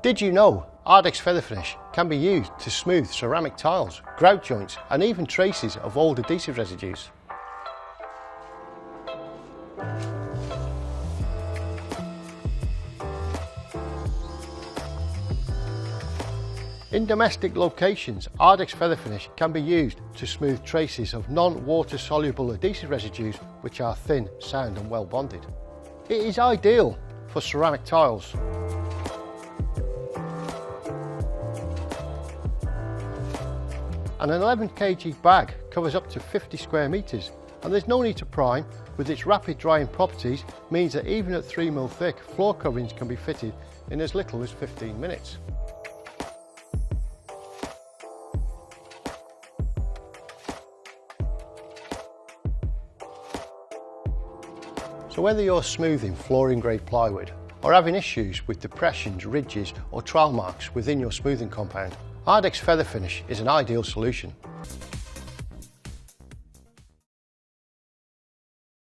Did you know ARDEX Feather Finish can be used to smooth ceramic tiles, grout joints and even traces of old adhesive residues? In domestic locations, ARDEX Feather Finish can be used to smooth traces of non-water soluble adhesive residues which are thin, sound and well bonded. It is ideal for ceramic tiles. An 11 kg bag covers up to 50 square metres and there's no need to prime, with its rapid drying properties means that even at 3mm thick, floor coverings can be fitted in as little as 15 minutes. So whether you're smoothing flooring grade plywood or having issues with depressions, ridges or trowel marks within your smoothing compound, ARDEX Feather Finish is an ideal solution.